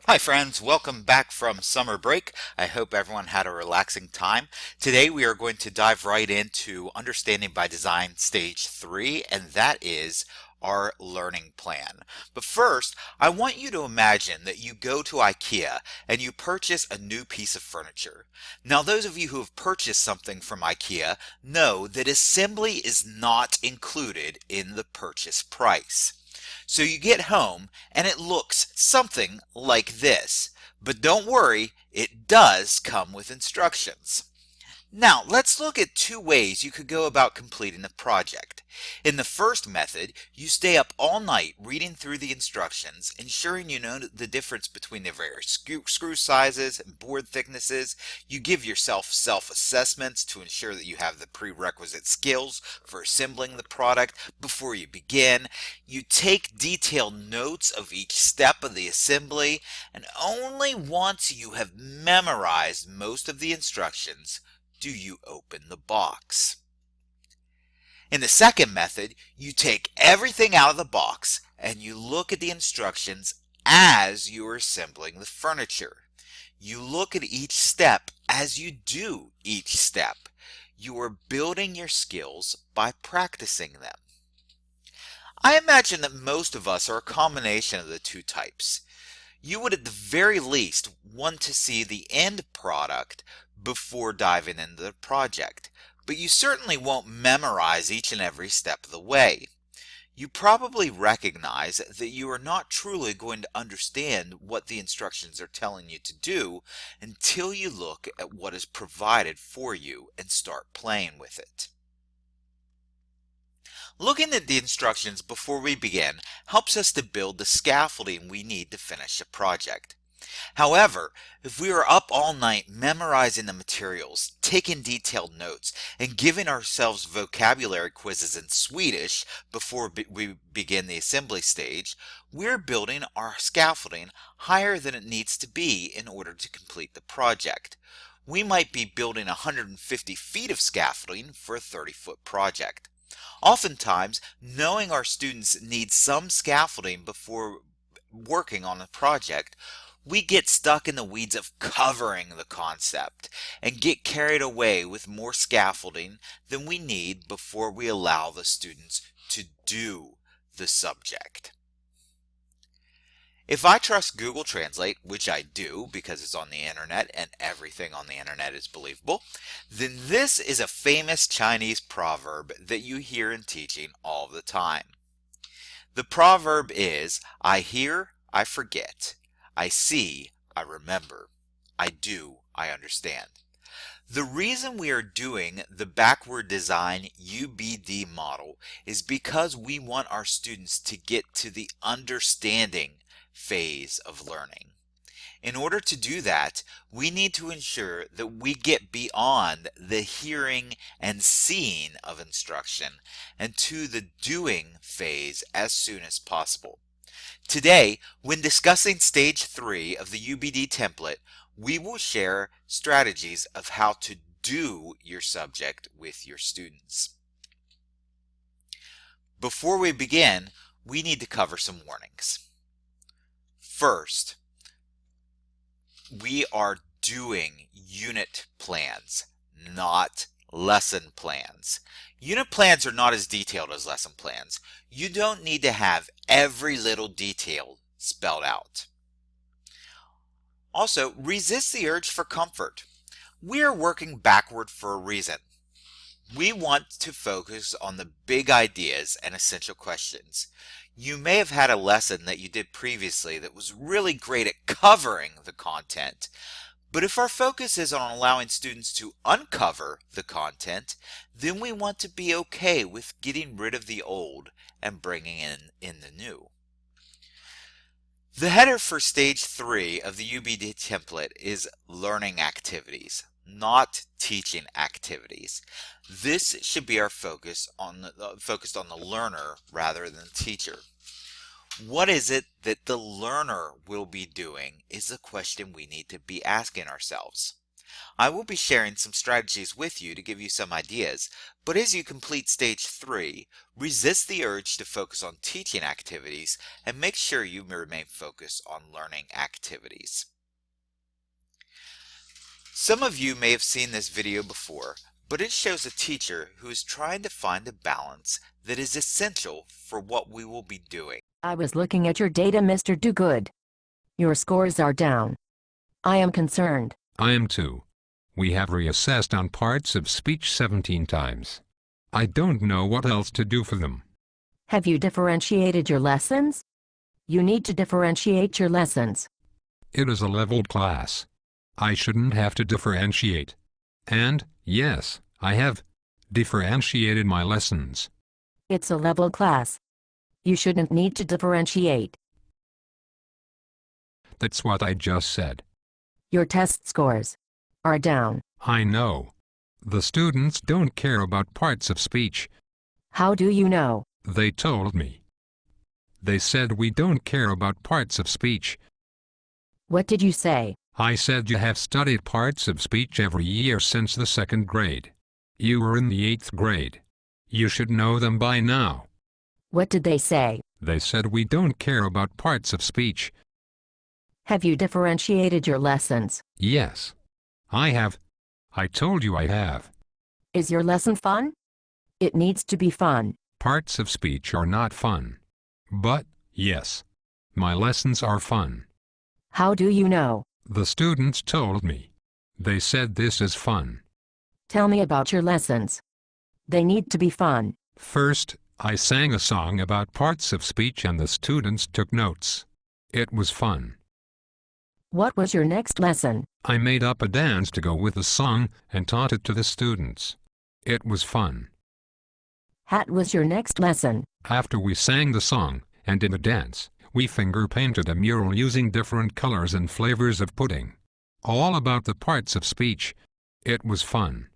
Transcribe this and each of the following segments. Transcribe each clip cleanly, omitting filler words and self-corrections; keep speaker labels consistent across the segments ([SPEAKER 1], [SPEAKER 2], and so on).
[SPEAKER 1] Hi friends, welcome back from summer break. I hope everyone had a relaxing time. Today we are going to dive right into Understanding by Design Stage 3, and that is our learning plan. But first, I want you to imagine that you go to IKEA and you purchase a new piece of furniture. Now, those of you who have purchased something from IKEA know that assembly is not included in the purchase price. So you get home and it looks something like this. But don't worry, it does come with instructions. Now, let's look at two ways you could go about completing the project. In the first method, you stay up all night reading through the instructions, ensuring you know the difference between the various screw sizes and board thicknesses. You give yourself self-assessments to ensure that you have the prerequisite skills for assembling the product before you begin. You take detailed notes of each step of the assembly, and only once you have memorized most of the instructions do you open the box. In the second method, you take everything out of the box and you look at the instructions as you are assembling the furniture. You look at each step as you do each step. You are building your skills by practicing them. I imagine that most of us are a combination of the two types. You would at the very least want to see the end product before diving into the project, but you certainly won't memorize each and every step of the way. You probably recognize that you are not truly going to understand what the instructions are telling you to do until you look at what is provided for you and start playing with it. Looking at the instructions before we begin helps us to build the scaffolding we need to finish a project. However, if we are up all night memorizing the materials, taking detailed notes, and giving ourselves vocabulary quizzes in Swedish before we begin the assembly stage, we're building our scaffolding higher than it needs to be in order to complete the project. We might be building 150 feet of scaffolding for a 30-foot project. Oftentimes, knowing our students need some scaffolding before working on a project, we get stuck in the weeds of covering the concept and get carried away with more scaffolding than we need before we allow the students to do the subject. If I trust Google Translate, which I do because it's on the internet and everything on the internet is believable, then this is a famous Chinese proverb that you hear in teaching all the time. The proverb is, I hear, I forget. I see, I remember. I do, I understand. The reason we are doing the backward design UbD model is because we want our students to get to the understanding phase of learning. In order to do that, we need to ensure that we get beyond the hearing and seeing of instruction and to the doing phase as soon as possible. Today, when discussing stage 3 of the UbD template, we will share strategies of how to do your subject with your students. Before we begin, we need to cover some warnings. First, we are doing unit plans, not lesson plans. Unit plans are not as detailed as lesson plans. You don't need to have every little detail spelled out. Also, resist the urge for comfort. We are working backward for a reason. We want to focus on the big ideas and essential questions. You may have had a lesson that you did previously that was really great at covering the content, but if our focus is on allowing students to uncover the content, then we want to be okay with getting rid of the old and bringing in the new. The header for stage 3 of the UbD template is learning activities, not teaching activities. This should be our focused on the learner rather than the teacher. What is it that the learner will be doing is the question we need to be asking ourselves. I will be sharing some strategies with you to give you some ideas, but as you complete stage 3, resist the urge to focus on teaching activities and make sure you remain focused on learning activities. Some of you may have seen this video before, but it shows a teacher who is trying to find a balance that is essential for what we will be doing.
[SPEAKER 2] I was looking at your data, Mr. Dogood. Your scores are down. I am concerned.
[SPEAKER 3] I am too. We have reassessed on parts of speech 17 times. I don't know what else to do for them.
[SPEAKER 2] Have you differentiated your lessons? You need to differentiate your lessons.
[SPEAKER 3] It is a leveled class. I shouldn't have to differentiate. And, yes, I have differentiated my lessons.
[SPEAKER 2] It's a level class. You shouldn't need to differentiate.
[SPEAKER 3] That's what I just said.
[SPEAKER 2] Your test scores are down.
[SPEAKER 3] I know. The students don't care about parts of speech.
[SPEAKER 2] How do you know?
[SPEAKER 3] They told me. They said we don't care about parts of speech.
[SPEAKER 2] What did you say?
[SPEAKER 3] I said you have studied parts of speech every year since the 2nd grade. You were in the 8th grade. You should know them by now.
[SPEAKER 2] What did they say?
[SPEAKER 3] They said we don't care about parts of speech.
[SPEAKER 2] Have you differentiated your lessons?
[SPEAKER 3] Yes. I have. I told you I have.
[SPEAKER 2] Is your lesson fun? It needs to be fun.
[SPEAKER 3] Parts of speech are not fun. But, yes. My lessons are fun.
[SPEAKER 2] How do you know?
[SPEAKER 3] The students told me. They said this is fun.
[SPEAKER 2] Tell me about your lessons. They need to be fun.
[SPEAKER 3] First, I sang a song about parts of speech and the students took notes. It was fun.
[SPEAKER 2] What was your next lesson?
[SPEAKER 3] I made up a dance to go with the song and taught it to the students. It was fun.
[SPEAKER 2] What was your next lesson?
[SPEAKER 3] After we sang the song and did a dance, we finger painted a mural using different colors and flavors of pudding. All about the parts of speech. It was fun.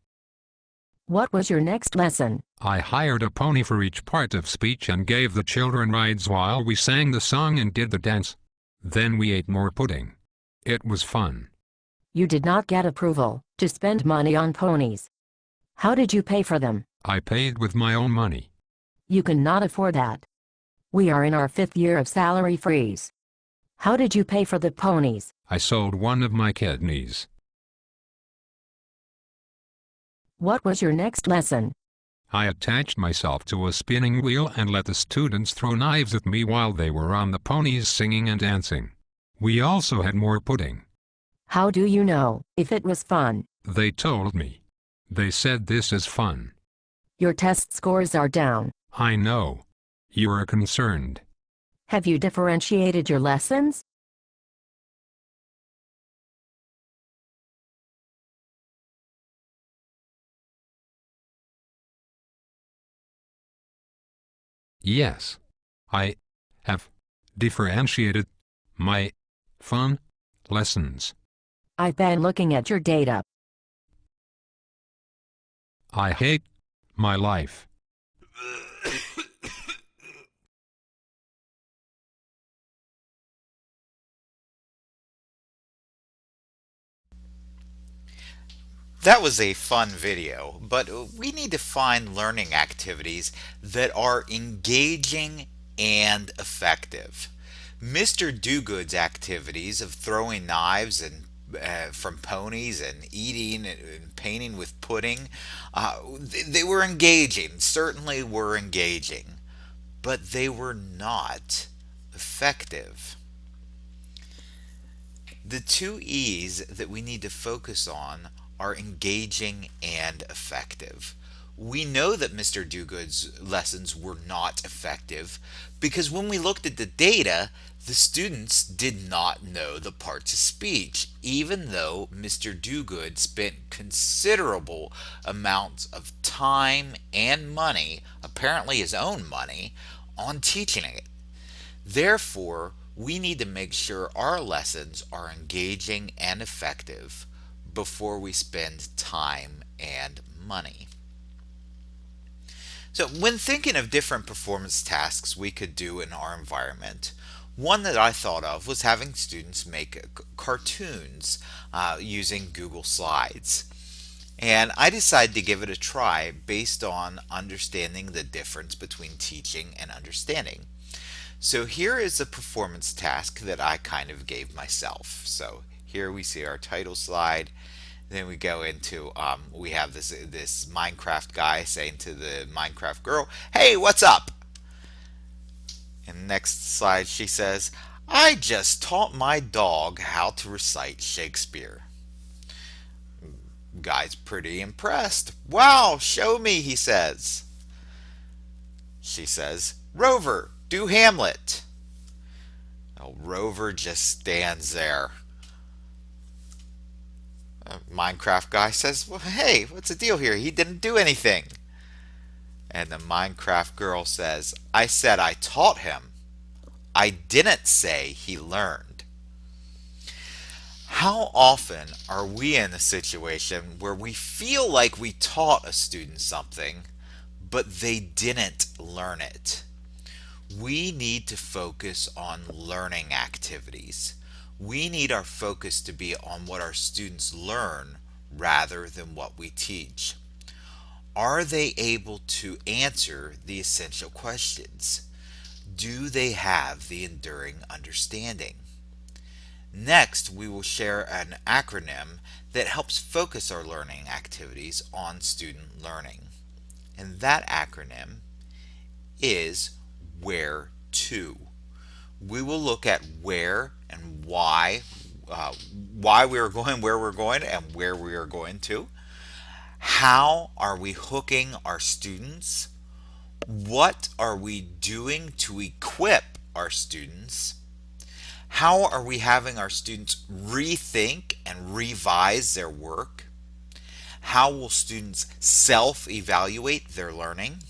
[SPEAKER 2] What was your next lesson?
[SPEAKER 3] I hired a pony for each part of speech and gave the children rides while we sang the song and did the dance. Then we ate more pudding. It was fun.
[SPEAKER 2] You did not get approval to spend money on ponies. How did you pay for them?
[SPEAKER 3] I paid with my own money.
[SPEAKER 2] You cannot afford that. We are in our 5th year of salary freeze. How did you pay for the ponies?
[SPEAKER 3] I sold one of my kidneys.
[SPEAKER 2] What was your next lesson?
[SPEAKER 3] I attached myself to a spinning wheel and let the students throw knives at me while they were on the ponies singing and dancing. We also had more pudding.
[SPEAKER 2] How do you know if it was fun?
[SPEAKER 3] They told me. They said this is fun.
[SPEAKER 2] Your test scores are down.
[SPEAKER 3] I know. You are concerned.
[SPEAKER 2] Have you differentiated your lessons?
[SPEAKER 3] Yes. I have differentiated my fun lessons.
[SPEAKER 2] I've been looking at your data.
[SPEAKER 3] I hate my life.
[SPEAKER 1] That was a fun video, but we need to find learning activities that are engaging and effective. Mr. Dogood's activities of throwing knives and from ponies and eating and painting with pudding, they were engaging, certainly were engaging, but they were not effective. The two E's that we need to focus on are engaging and effective. We know that Mr. Dogood's lessons were not effective because when we looked at the data, the students did not know the parts of speech, even though Mr. Dogood spent considerable amounts of time and money, apparently his own money, on teaching it. Therefore, we need to make sure our lessons are engaging and effective before we spend time and money. So when thinking of different performance tasks we could do in our environment, One that I thought of was having students make cartoons using Google Slides. And I decided to give it a try based on understanding the difference between teaching and understanding. So here is a performance task that I kind of gave myself. So here we see our title slide. Then we go into, we have this Minecraft guy saying to the Minecraft girl, "Hey, what's up?" And next slide she says, "I just taught my dog how to recite Shakespeare." Guy's pretty impressed. "Wow, show me," he says. She says, "Rover, do Hamlet." Oh, Rover just stands there. Minecraft guy says, "Well, hey, what's the deal here? He didn't do anything." And the Minecraft girl says, "I said I taught him. I didn't say he learned." How often are we in a situation where we feel like we taught a student something, but they didn't learn it? We need to focus on learning activities. We need our focus to be on what our students learn rather than what we teach. Are they able to answer the essential questions? Do they have the enduring understanding? Next, we will share an acronym that helps focus our learning activities on student learning. And that acronym is WHERE to. We will look at where and why we are going, where we're going, and where we are going to. How are we hooking our students? What are we doing to equip our students? How are we having our students rethink and revise their work? How will students self-evaluate their learning?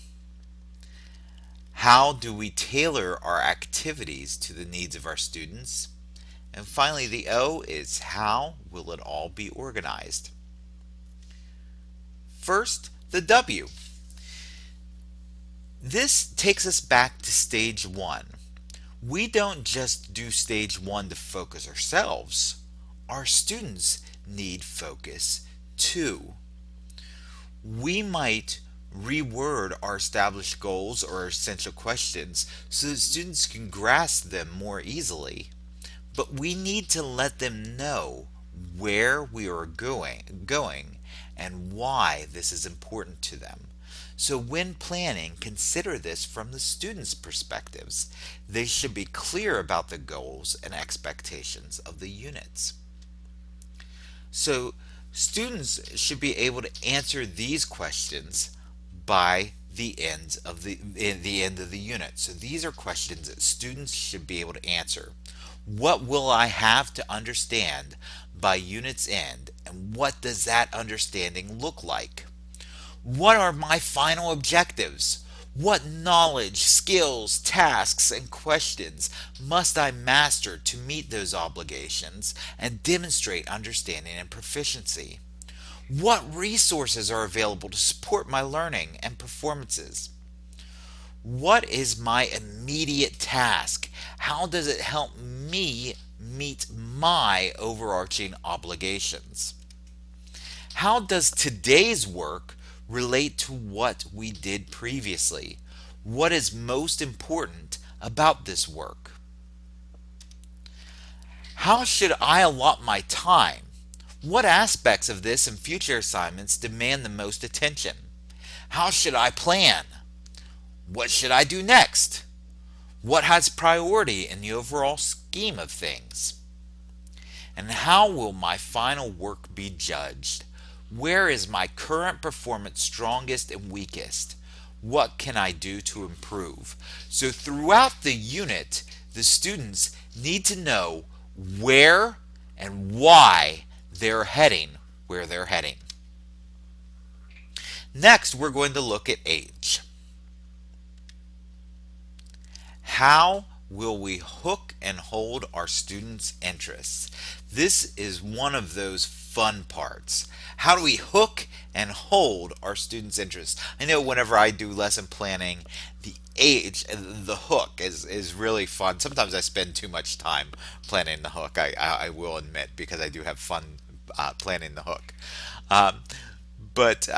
[SPEAKER 1] How do we tailor our activities to the needs of our students? And finally, the O is how will it all be organized? First, the W. This takes us back to stage 1. We don't just do stage 1 to focus ourselves. Our students need focus too. We might reword our established goals or essential questions so that students can grasp them more easily. But we need to let them know where we are going and why this is important to them. So when planning, consider this from the students' perspectives. They should be clear about the goals and expectations of the units. So students should be able to answer these questions by the end of the unit. So these are questions that students should be able to answer. What will I have to understand by unit's end, and what does that understanding look like? What are my final objectives? What knowledge, skills, tasks, and questions must I master to meet those obligations and demonstrate understanding and proficiency? What resources are available to support my learning and performances? What is my immediate task? How does it help me meet my overarching obligations? How does today's work relate to what we did previously? What is most important about this work? How should I allot my time? What aspects of this and future assignments demand the most attention? How should I plan? What should I do next? What has priority in the overall scheme of things? And how will my final work be judged? Where is my current performance strongest and weakest? What can I do to improve? So throughout the unit, the students need to know where and why they're heading where they're heading. Next, we're going to look at age. How will we hook and hold our students' interests? This is one of those fun parts. How do we hook and hold our students' interests? I know whenever I do lesson planning, the hook is really fun. Sometimes I spend too much time planning the hook, I will admit, because I do have fun planning the hook. Um, but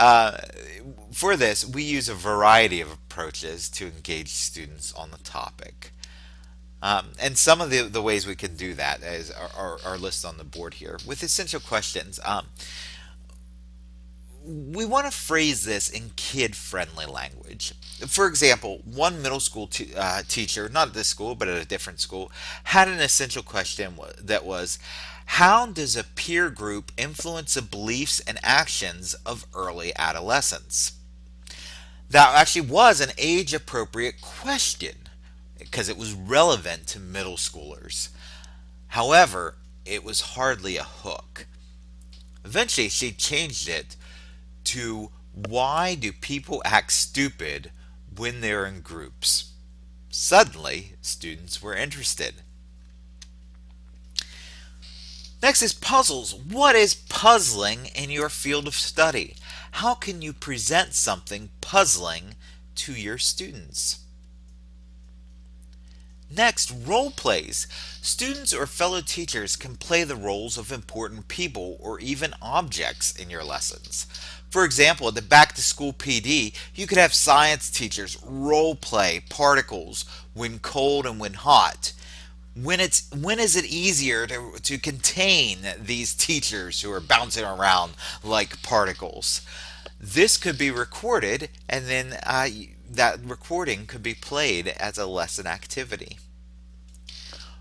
[SPEAKER 1] for this, we use a variety of approaches to engage students on the topic. And some of the ways we can do that are listed on the board here. With essential questions, we want to phrase this in kid-friendly language. For example, one middle school teacher, not at this school, but at a different school, had an essential question that was, how does a peer group influence the beliefs and actions of early adolescents? That actually was an age-appropriate question because it was relevant to middle schoolers. However, it was hardly a hook. Eventually, she changed it to, why do people act stupid when they're in groups? Suddenly, students were interested. Next is puzzles. What is puzzling in your field of study? How can you present something puzzling to your students? Next, role plays. Students or fellow teachers can play the roles of important people or even objects in your lessons. For example, at the back to school PD, you could have science teachers role play particles when cold and when hot. When is it easier to contain these teachers who are bouncing around like particles? This could be recorded, and then that recording could be played as a lesson activity.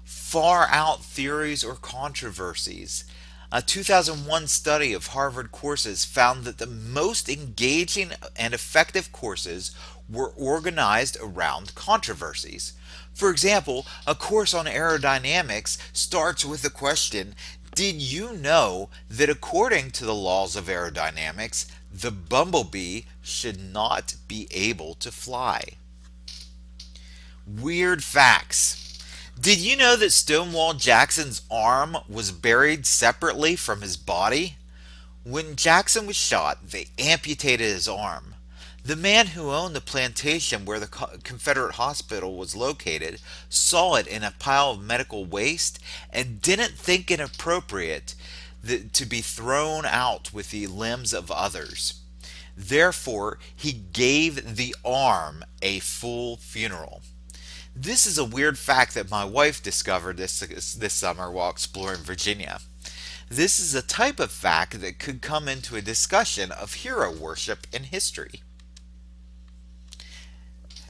[SPEAKER 1] Far out theories or controversies. A 2001 study of Harvard courses found that the most engaging and effective courses were organized around controversies. For example, a course on aerodynamics starts with the question, did you know that according to the laws of aerodynamics, the bumblebee should not be able to fly? Weird facts. Did you know that Stonewall Jackson's arm was buried separately from his body? When Jackson was shot, they amputated his arm. The man who owned the plantation where the Confederate hospital was located saw it in a pile of medical waste and didn't think it appropriate to be thrown out with the limbs of others. Therefore, he gave the arm a full funeral. This is a weird fact that my wife discovered this summer while exploring Virginia. This is a type of fact that could come into a discussion of hero worship in history.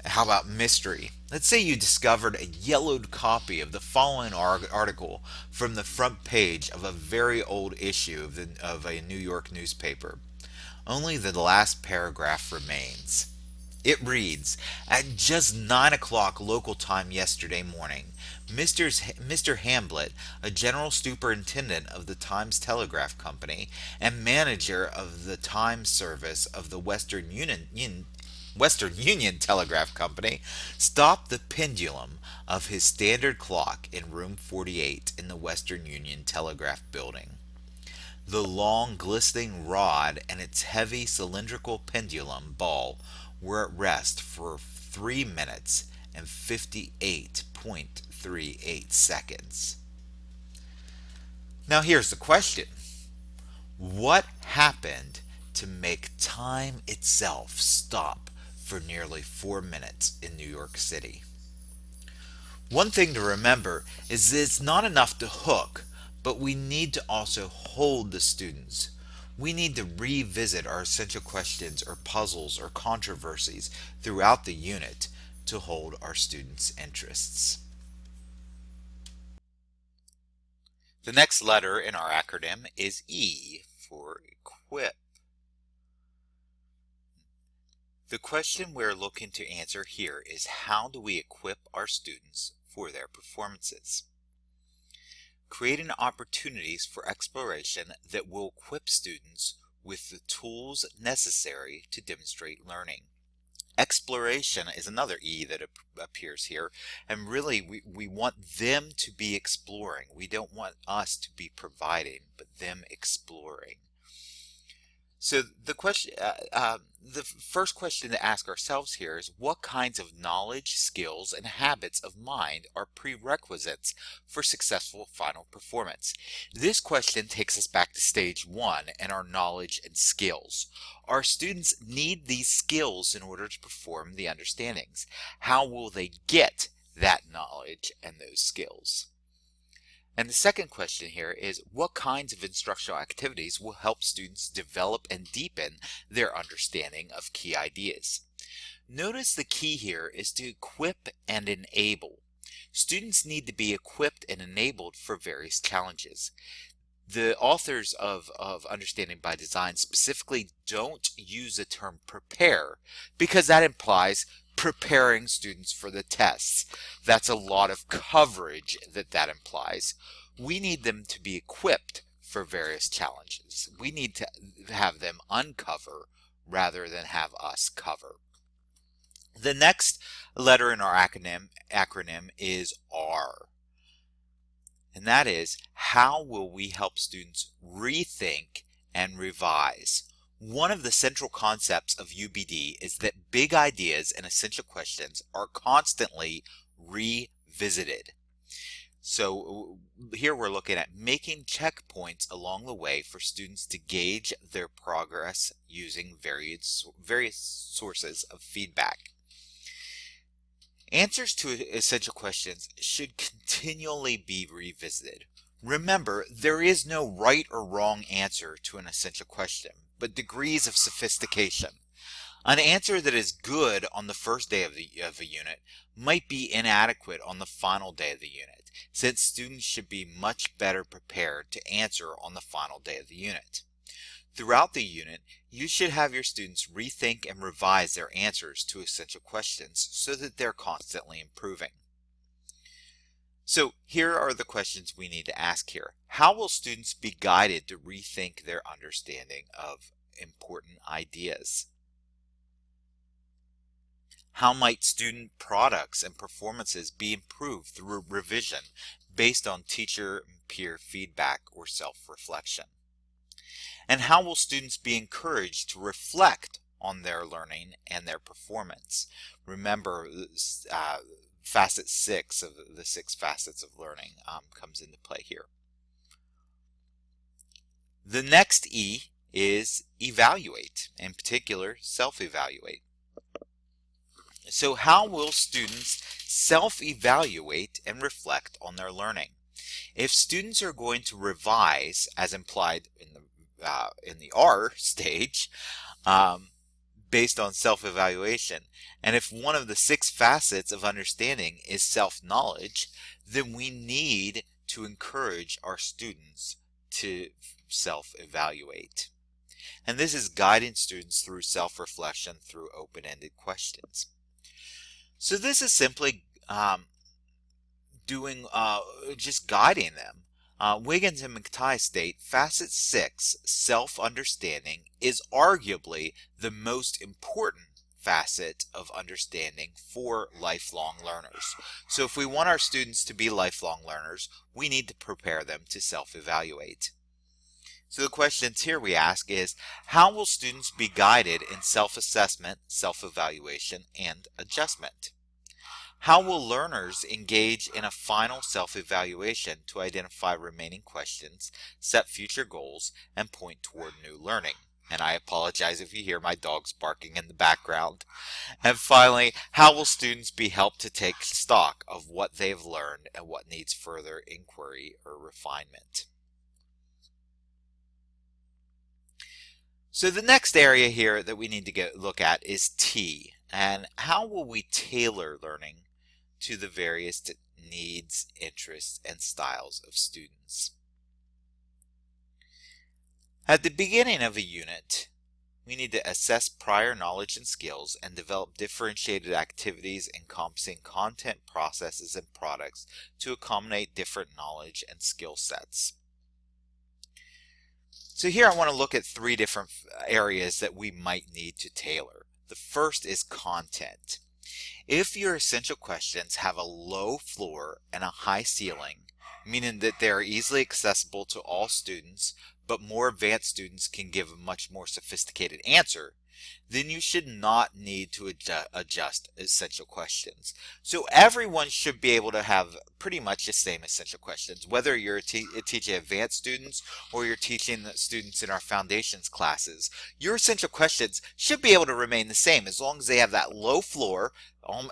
[SPEAKER 1] How about mystery? Let's say you discovered a yellowed copy of the following article from the front page of a very old issue of a New York newspaper. Only the last paragraph remains. It reads, at just 9 o'clock local time yesterday morning, Mr. Hamblett, a general superintendent of the Times Telegraph Company and manager of the Times service of the Western Union Telegraph Company, stopped the pendulum of his standard clock in room 48 in the Western Union Telegraph Building. The long glistening rod and its heavy cylindrical pendulum ball were at rest for 3 minutes and 58.38 seconds. Now here's the question. What happened to make time itself stop for nearly 4 minutes in New York City? One thing to remember is that it's not enough to hook, but we need to also hold the students. We need to revisit our essential questions or puzzles or controversies throughout the unit to hold our students' interests. The next letter in our acronym is E for equip. The question we're looking to answer here is, how do we equip our students for their performances? Creating opportunities for exploration that will equip students with the tools necessary to demonstrate learning. Exploration is another E that appears here, and really we want them to be exploring. We don't want us to be providing, but them exploring. So the first question to ask ourselves here is, what kinds of knowledge, skills, and habits of mind are prerequisites for successful final performance? This question takes us back to stage 1 and our knowledge and skills. Our students need these skills in order to perform the understandings. How will they get that knowledge and those skills? And the second question here is, what kinds of instructional activities will help students develop and deepen their understanding of key ideas? Notice the key here is to equip and enable. Students need to be equipped and enabled for various challenges. The authors of Understanding by Design specifically don't use the term prepare because that implies preparing students for the tests. That's a lot of coverage that implies. We need them to be equipped for various challenges. We need to have them uncover rather than have us cover. The next letter in our acronym is R. And that is, how will we help students rethink and revise? One of the central concepts of UbD is that big ideas and essential questions are constantly revisited. So here we're looking at making checkpoints along the way for students to gauge their progress using various sources of feedback. Answers to essential questions should continually be revisited. Remember, there is no right or wrong answer to an essential question, but degrees of sophistication. An answer that is good on the first day of a unit might be inadequate on the final day of the unit, since students should be much better prepared to answer on the final day of the unit. Throughout the unit, you should have your students rethink and revise their answers to essential questions so that they're constantly improving. So here are the questions we need to ask here. How will students be guided to rethink their understanding of important ideas? How might student products and performances be improved through revision based on teacher and peer feedback or self-reflection? And how will students be encouraged to reflect on their learning and their performance? Remember, facet 6 of the 6 facets of learning comes into play here. The next E is evaluate, in particular self-evaluate. So how will students self-evaluate and reflect on their learning? If students are going to revise, as implied in the R stage, based on self-evaluation, and if one of the 6 facets of understanding is self-knowledge, then we need to encourage our students to self-evaluate. And this is guiding students through self-reflection through open-ended questions. So this is simply just guiding them. Wiggins and McTighe state facet 6, self-understanding, is arguably the most important facet of understanding for lifelong learners. So if we want our students to be lifelong learners, we need to prepare them to self-evaluate. So the questions here we ask is, how will students be guided in self-assessment, self-evaluation, and adjustment? How will learners engage in a final self-evaluation to identify remaining questions, set future goals, and point toward new learning? And I apologize if you hear my dogs barking in the background. And finally, how will students be helped to take stock of what they've learned and what needs further inquiry or refinement? So the next area here that we need to look at is T, and how will we tailor learning to the various needs, interests, and styles of students? At the beginning of a unit, we need to assess prior knowledge and skills and develop differentiated activities encompassing content, processes, and products to accommodate different knowledge and skill sets. So here I want to look at 3 different areas that we might need to tailor. The first is content. If your essential questions have a low floor and a high ceiling, meaning that they are easily accessible to all students, but more advanced students can give a much more sophisticated answer, then you should not need to adjust essential questions. So everyone should be able to have pretty much the same essential questions, whether you're teaching advanced students or you're teaching students in our foundations classes. Your essential questions should be able to remain the same as long as they have that low floor,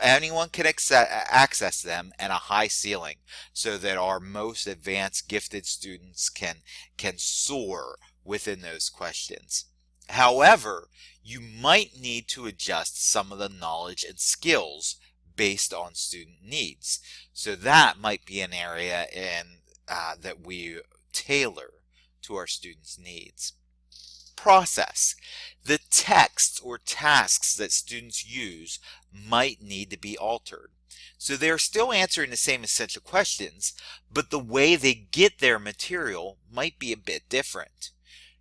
[SPEAKER 1] anyone can access them, and a high ceiling, so that our most advanced gifted students can soar within those questions. However, you might need to adjust some of the knowledge and skills based on student needs. So that might be an area that we tailor to our students' needs. Process. The texts or tasks that students use might need to be altered. So they're still answering the same essential questions, but the way they get their material might be a bit different.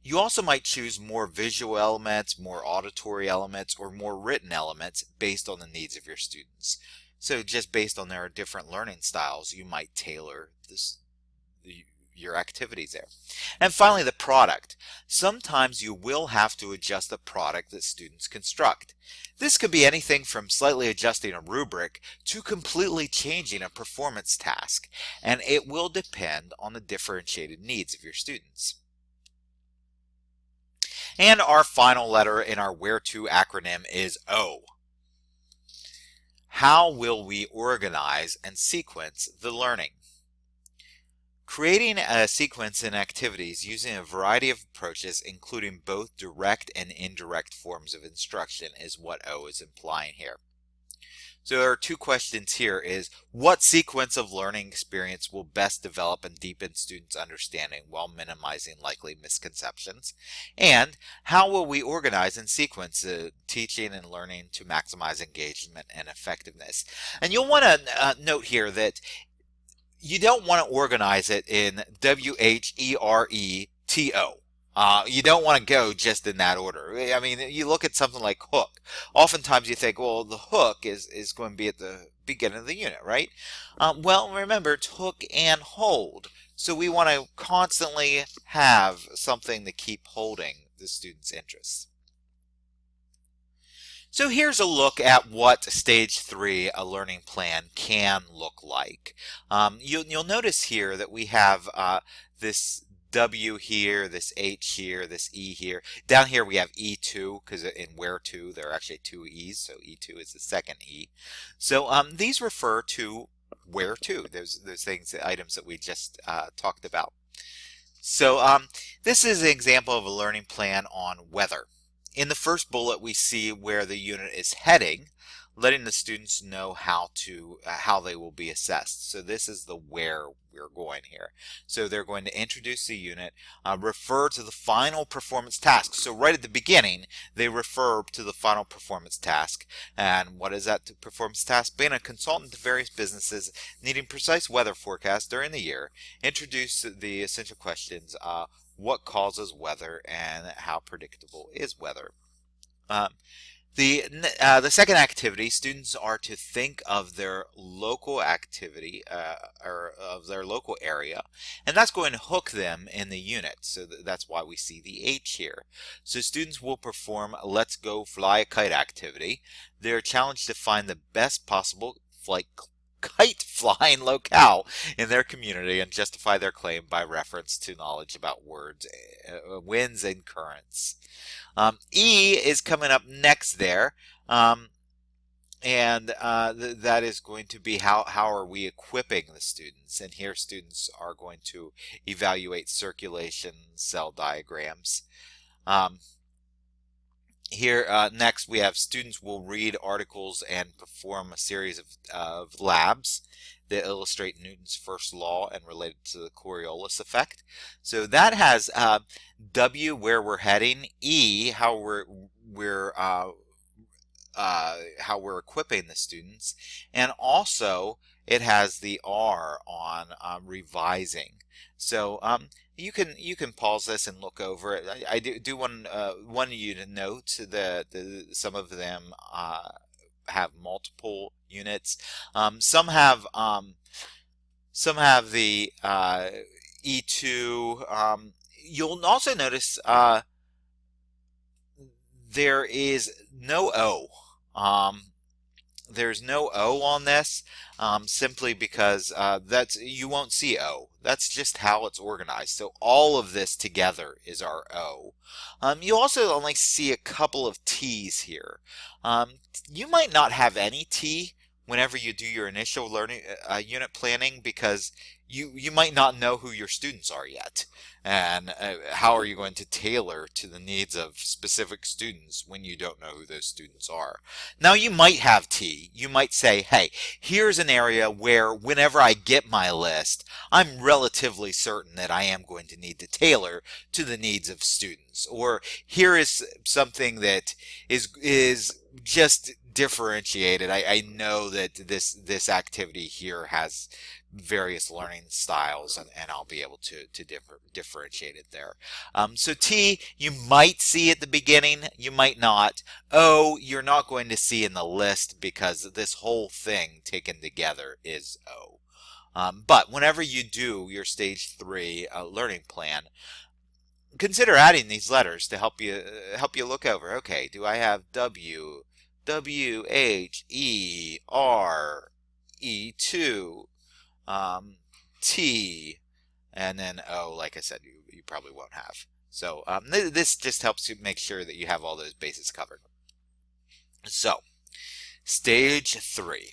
[SPEAKER 1] You also might choose more visual elements, more auditory elements, or more written elements based on the needs of your students. So just based on their different learning styles, you might tailor your activities there. And finally, the product. Sometimes you will have to adjust the product that students construct. This could be anything from slightly adjusting a rubric to completely changing a performance task, and it will depend on the differentiated needs of your students. And our final letter in our Where To acronym is O. How will we organize and sequence the learning? Creating a sequence in activities using a variety of approaches, including both direct and indirect forms of instruction, is what O is implying here. So there are two questions here: is what sequence of learning experience will best develop and deepen students' understanding while minimizing likely misconceptions? And how will we organize and sequence teaching and learning to maximize engagement and effectiveness? And you'll want to note here that you don't want to organize it in WHERETO. You don't want to go just in that order. I mean, you look at something like hook. Oftentimes you think, well, the hook is going to be at the beginning of the unit, right? Well, remember, it's hook and hold. So we want to constantly have something to keep holding the student's interests. So here's a look at what Stage 3, a learning plan, can look like. You'll notice here that we have this W here, this H here, this E here. Down here we have E2, because in Where To there are actually two E's, so E2 is the second E. So these refer to Where To, those things, items that we just talked about. So this is an example of a learning plan on weather. In the first bullet, we see where the unit is heading, letting the students know how they will be assessed. So this is the where we're going here. So they're going to introduce the unit, refer to the final performance task. So right at the beginning, they refer to the final performance task. And what is that performance task? Being a consultant to various businesses needing precise weather forecasts during the year, introduce the essential questions. What causes weather and how predictable is weather? The second activity, students are to think of their local activity or of their local area, and that's going to hook them in the unit. So that's why we see the H here. So students will perform a Let's Go Fly a Kite activity. They're challenged to find the best possible kite flying locale in their community and justify their claim by reference to knowledge about winds and currents. E is coming up next there, and that is going to be how are we equipping the students, and here students are going to evaluate circulation cell diagrams. Here next we have students will read articles and perform a series of labs that illustrate Newton's first law and related to the Coriolis effect. So that has W, where we're heading, E, how we're how we're equipping the students, and also it has the R on revising. So you can pause this and look over it. I do want you to note that some of them have multiple units. Some have the E2. You'll also notice there is no O. There's no O on this, simply because you won't see O. That's just how it's organized. So all of this together is our O. You also only see a couple of T's here. You might not have any T whenever you do your initial learning unit planning, because you might not know who your students are yet, and how are you going to tailor to the needs of specific students when you don't know who those students are. Now you might have T. You might say, hey, here's an area where whenever I get my list, I'm relatively certain that I am going to need to tailor to the needs of students, or here is something that is just differentiated. I know that this activity here has various learning styles, and I'll be able to differentiate it there. So T, you might see at the beginning, you might not. O, you're not going to see in the list, because this whole thing taken together is O. But whenever you do your stage 3 learning plan, consider adding these letters to help you look over. Okay, do I have W, H, E, R, E2, T, and then O, like I said, you probably won't have. So this just helps you make sure that you have all those bases covered. So, stage 3.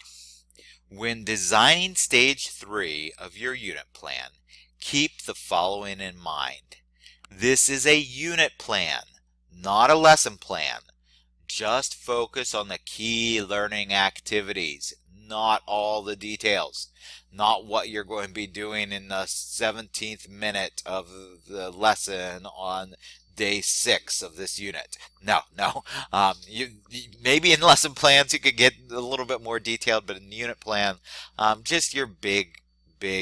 [SPEAKER 1] When designing stage 3 of your unit plan, keep the following in mind. This is a unit plan, not a lesson plan. Just focus on the key learning activities, not all the details, not what you're going to be doing in the 17th minute of the lesson on day 6 of this unit. No. Maybe in lesson plans you could get a little bit more detailed, but in the unit plan, just your big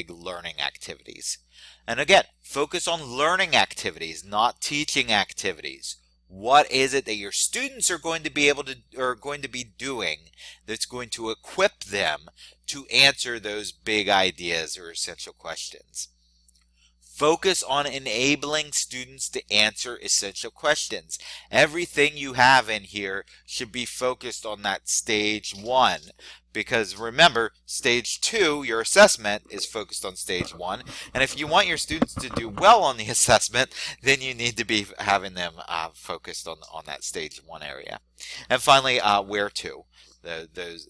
[SPEAKER 1] learning activities. And again, focus on learning activities, not teaching activities. What is it that your students are going to be doing that's going to equip them to answer those big ideas or essential questions? Focus on enabling students to answer essential questions. Everything you have in here should be focused on that stage 1. Because remember, stage 2, your assessment, is focused on stage 1. And if you want your students to do well on the assessment, then you need to be having them focused on that stage 1 area. And finally, where to? That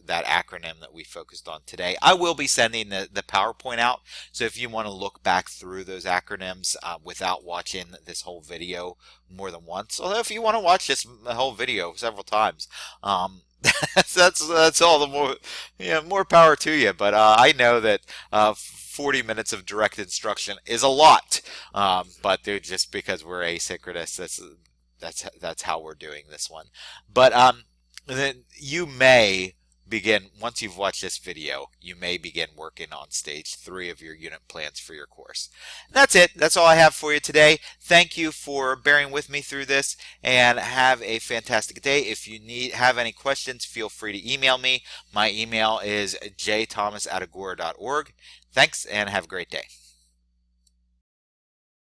[SPEAKER 1] acronym that we focused on today. I will be sending the PowerPoint out, so if you want to look back through those acronyms without watching this whole video more than once, although if you want to watch the whole video several times, that's all the more power to you. But I know that 40 minutes of direct instruction is a lot, but just because we're asynchronous, that's how we're doing this one. But then you may begin, once you've watched this video, you may begin working on stage 3 of your unit plans for your course. That's it. That's all I have for you today. Thank you for bearing with me through this, and have a fantastic day. If you have any questions, feel free to email me. My email is jthomas@agora.org. Thanks, and have a great day.